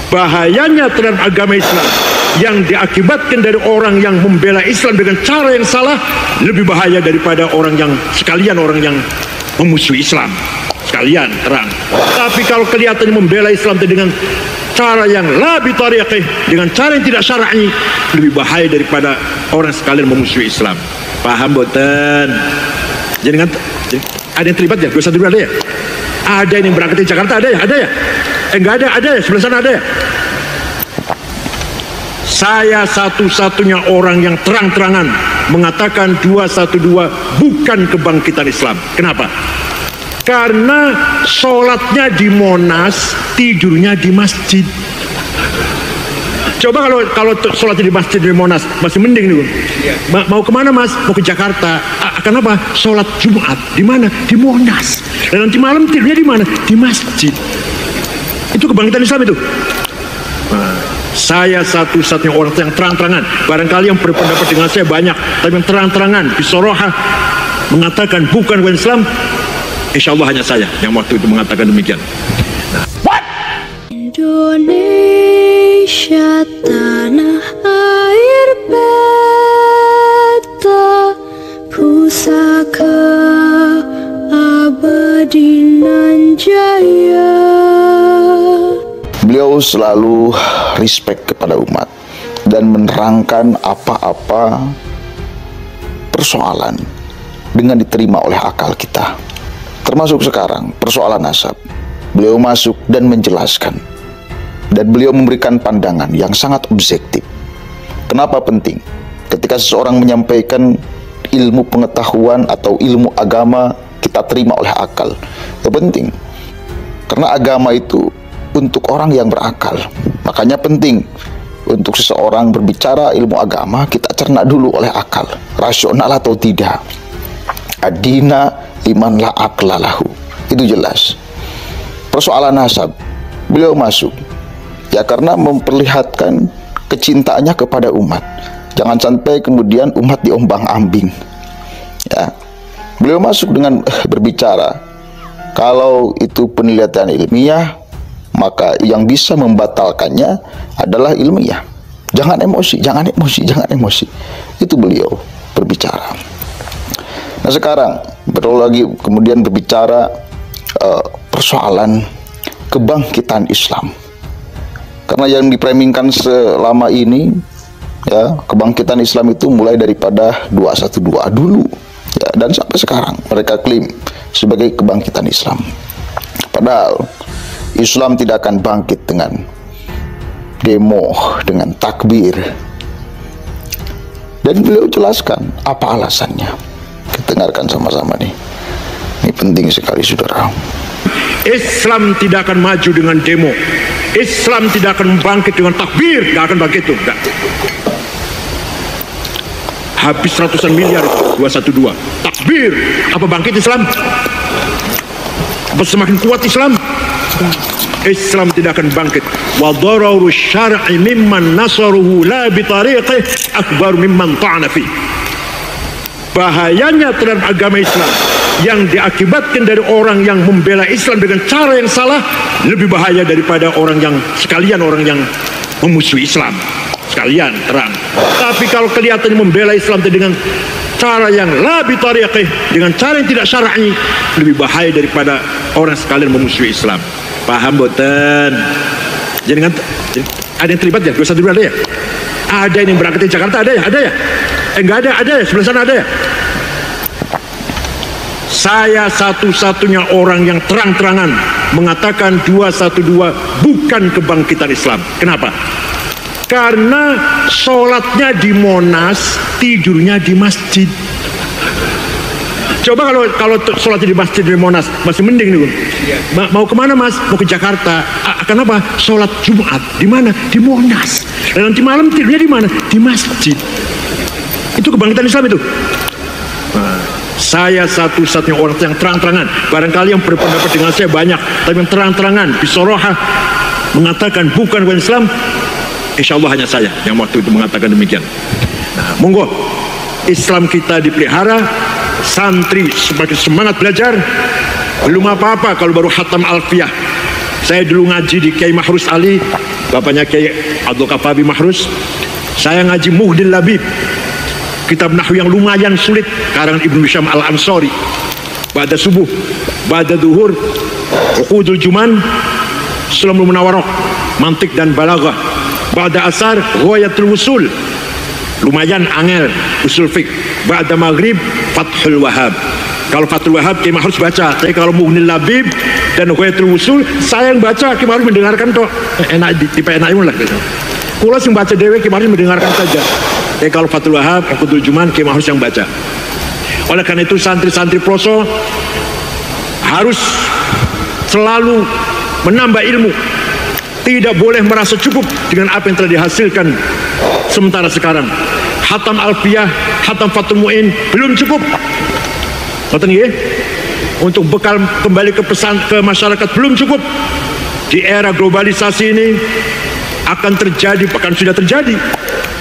Bahayanya terhadap agama Islam yang diakibatkan dari orang yang membela Islam dengan cara yang salah lebih bahaya daripada orang yang memusuhi Islam sekalian terang. Tapi kalau kelihatan membela Islam dengan cara yang la bi tariqih, dengan cara yang tidak syar'i, lebih bahaya daripada orang sekalian memusuhi Islam. Paham boten? Jadi ada yang terlibat ya? 212 ada ya? Ada yang berangkat di Jakarta ada ya? Ada ya? Enggak ada ya? Sebelah sana ada ya? Saya satu-satunya orang yang terang-terangan mengatakan 212 bukan kebangkitan Islam. Kenapa? Karena sholatnya di Monas, tidurnya di masjid. Coba kalau sholatnya di masjid di Monas masih mending nih. Mau kemana mas? Mau ke Jakarta. Kenapa? Sholat Jumat di mana? Di Monas. Dan nanti malam tidurnya di mana? Di masjid. Itu kebangkitan Islam itu. Saya satu-satunya orang yang terang-terangan. Barangkali yang berpendapat dengan saya banyak, tapi yang terang-terangan bisoroha mengatakan bukan Islam. Insya Allah hanya saya yang waktu itu mengatakan demikian. What? Indonesia tanah air beta, pusaka abadi nan jaya. Beliau selalu respect kepada umat dan menerangkan apa-apa persoalan dengan diterima oleh akal kita. Termasuk sekarang persoalan nasab. Beliau masuk dan menjelaskan. Dan beliau memberikan pandangan yang sangat objektif. Kenapa penting? Ketika seseorang menyampaikan ilmu pengetahuan atau ilmu agama, kita terima oleh akal. Itu penting. Karena agama itu untuk orang yang berakal. Makanya penting untuk seseorang berbicara ilmu agama, kita cerna dulu oleh akal, rasional atau tidak. Adina liman la aqlalahu. Itu jelas. Persoalan nasab, beliau masuk ya karena memperlihatkan kecintaannya kepada umat. Jangan sampai kemudian umat diombang-ambing. Ya. Beliau masuk dengan berbicara, kalau itu penelitian ilmiah, maka yang bisa membatalkannya adalah ilmiah. Jangan emosi. Itu beliau berbicara. Nah sekarang baru lagi kemudian berbicara persoalan kebangkitan Islam. Karena yang dipramingkan selama ini ya, kebangkitan Islam itu mulai daripada 212 dulu ya, dan sampai sekarang mereka klaim sebagai kebangkitan Islam. Padahal Islam tidak akan bangkit dengan demo, dengan takbir. Dan beliau jelaskan apa alasannya. Kita dengarkan sama-sama nih. Ini penting sekali saudara. Islam tidak akan maju dengan demo. Islam tidak akan bangkit dengan takbir. Tidak akan bangkit itu. Tidak. Habis ratusan miliar 212. Takbir. Apa bangkit Islam? Apa semakin kuat Islam? Islam tidak akan bangkit. Wa dararu syar'i mimman nasaruhu la bi tariqih akbar mimman ta'ana fi. Bahayanya terhadap agama Islam yang diakibatkan dari orang yang membela Islam dengan cara yang salah lebih bahaya daripada orang yang memusuhi Islam sekalian terang. Tapi kalau kelihatan membela Islam dengan cara yang la bi tariqih, dengan cara yang tidak syar'i, lebih bahaya daripada orang sekalian memusuhi Islam. Paham boten? Jadi ada yang terlibat ya? 212 ada ya? Ada yang berangkat di Jakarta ada ya? Ada ya? Enggak ada ya? Sebelah sana ada ya? Saya satu-satunya orang yang terang-terangan mengatakan 212 bukan kebangkitan Islam. Kenapa? Karena sholatnya di Monas, tidurnya di masjid. Coba kalau sholatnya di masjid di Monas masih mending nih. Mau kemana mas? Mau ke Jakarta. Kenapa? Sholat Jumat di mana? Di Monas. Dan nanti malam tidurnya di mana? Di masjid. Itu kebangkitan Islam itu. Saya satu-satunya orang yang terang-terangan. Barangkali yang berpendapat dengan saya banyak, tapi yang terang-terangan bisoroha mengatakan bukan Islam. Insya Allah hanya saya yang waktu itu mengatakan demikian. Nah, monggo Islam kita dipelihara, santri sebagai semangat belajar. Belum apa-apa kalau baru khatam alfiyah, Saya dulu ngaji di Kiai Mahrus Ali, bapaknya Kiai Abdul Kafabi Mahrus. Saya ngaji Muhdil Labib, kitab nahwu yang lumayan sulit, karangan Ibnu Hisham Al-Ansari. Ba'da subuh, ba'da duhur, Uqudul Juman, Sulamul Munawarrah, mantik dan balaghah. Ba'da asar, Ghayatul Wusul, lumayan angel, usul fiqh. Ba'da maghrib, Fathul Wahhab. Kalau Fathul Wahhab, Kiai Mahrus baca. Tapi kalau Muhnil Labib dan Ghayatul Wusul, saya yang baca, Kiai Mahrus mendengarkan toh. Enak, tipe enaknya lah. Kulo sing baca dewe, Kiai Mahrus mendengarkan saja. Tapi kalau Fathul Wahhab, Uqudul Juman, Kiai Mahrus yang baca. Oleh karena itu santri-santri Ploso harus selalu menambah ilmu. Tidak boleh merasa cukup dengan apa yang telah dihasilkan sementara sekarang. Hatam Alfiyah, Hatam Fathul Mu'in belum cukup. Ngerti nggih? Untuk bekal kembali ke masyarakat belum cukup. Di era globalisasi ini akan terjadi, bahkan sudah terjadi,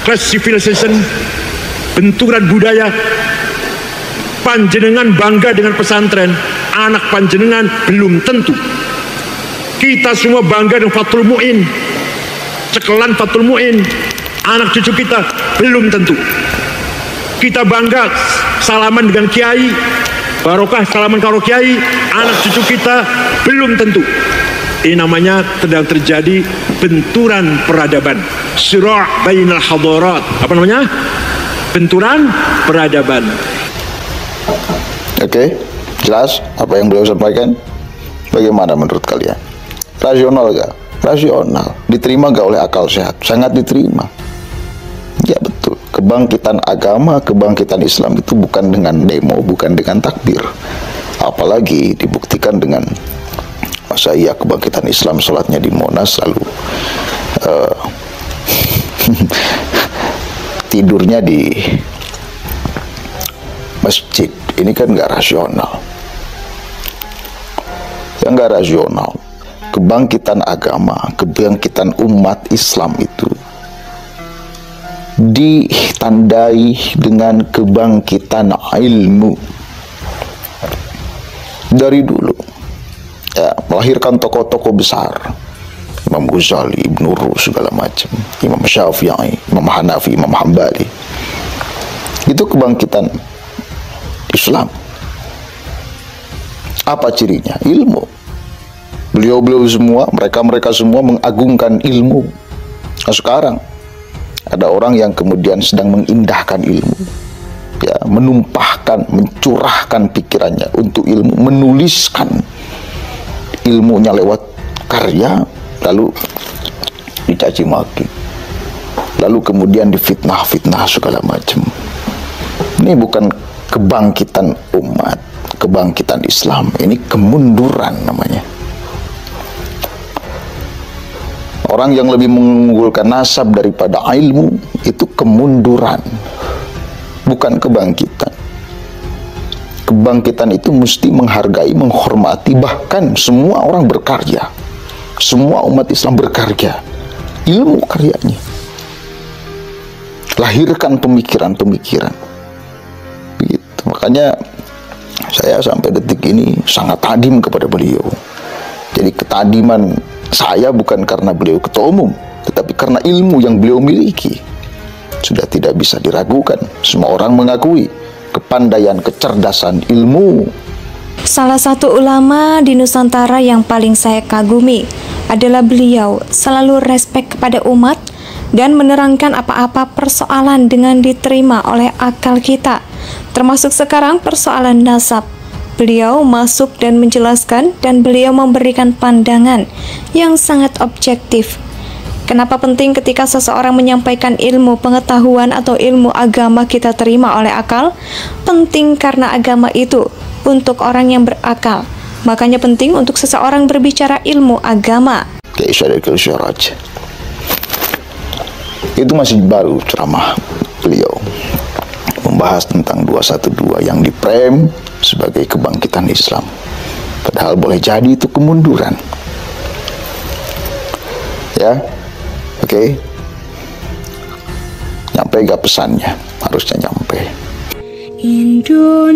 class civilization, benturan budaya. Panjenengan bangga dengan pesantren, anak panjenengan belum tentu. Kita semua bangga dengan Fathul Mu'in, cekelan Fathul Mu'in, anak cucu kita belum tentu. Kita bangga salaman dengan kiai, barokah salaman karo kiai, anak cucu kita belum tentu. Ini namanya sedang terjadi benturan peradaban, sira' bainal hadarat. Apa namanya? Benturan peradaban. Oke, jelas apa yang beliau sampaikan? Bagaimana menurut kalian? Rasional gak? Rasional. Diterima gak oleh akal sehat? Sangat diterima. Ya betul. Kebangkitan agama, kebangkitan Islam itu bukan dengan demo, bukan dengan takbir. Apalagi dibuktikan dengan masa iya kebangkitan Islam sholatnya di Monas, lalu tidurnya di masjid. Ini kan nggak rasional. Yang nggak rasional. Kebangkitan agama, kebangkitan umat Islam itu ditandai dengan kebangkitan ilmu dari dulu. Ya, melahirkan tokoh-tokoh besar, Imam Ghazali, Ibnu Rus, segala macam, Imam Syafi'i, Imam Hanafi, Imam Hambali. Itu kebangkitan Islam. Apa cirinya? Ilmu. Beliau-beliau semua, mereka semua mengagungkan ilmu. Nah, sekarang ada orang yang kemudian sedang mengindahkan ilmu, ya, menumpahkan, mencurahkan pikirannya untuk ilmu, menuliskan ilmunya lewat karya, lalu dicaci maki, lalu kemudian difitnah-fitnah segala macam. Ini bukan kebangkitan umat, kebangkitan Islam. Ini kemunduran namanya. Orang yang lebih mengunggulkan nasab daripada ilmu itu kemunduran, bukan kebangkitan. Kebangkitan itu mesti menghargai, menghormati, bahkan semua orang berkarya. Semua umat Islam berkarya. Ilmu karyanya. Lahirkan pemikiran-pemikiran. Begitu. Makanya saya sampai detik ini sangat tadim kepada beliau. Jadi ketadiman saya bukan karena beliau ketua umum, tetapi karena ilmu yang beliau miliki. Sudah tidak bisa diragukan. Semua orang mengakui kepandaian, kecerdasan, ilmu. Salah satu ulama di Nusantara yang paling saya kagumi adalah beliau selalu respek kepada umat dan menerangkan apa-apa persoalan dengan diterima oleh akal kita, termasuk sekarang persoalan nasab. Beliau masuk dan menjelaskan, dan beliau memberikan pandangan yang sangat objektif. Kenapa penting ketika seseorang menyampaikan ilmu pengetahuan atau ilmu agama kita terima oleh akal? Penting karena agama itu untuk orang yang berakal. Makanya penting untuk seseorang berbicara ilmu agama. Itu masih baru ceramah beliau, membahas tentang 212 yang diprem sebagai kebangkitan Islam. Padahal boleh jadi itu kemunduran. Ya, oke. Nyampe gak pesannya? Harusnya nyampe. Indonesia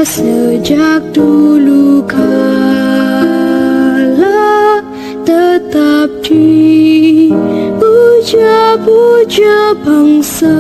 sejak dulu kala tetap dipuja-puja bangsa.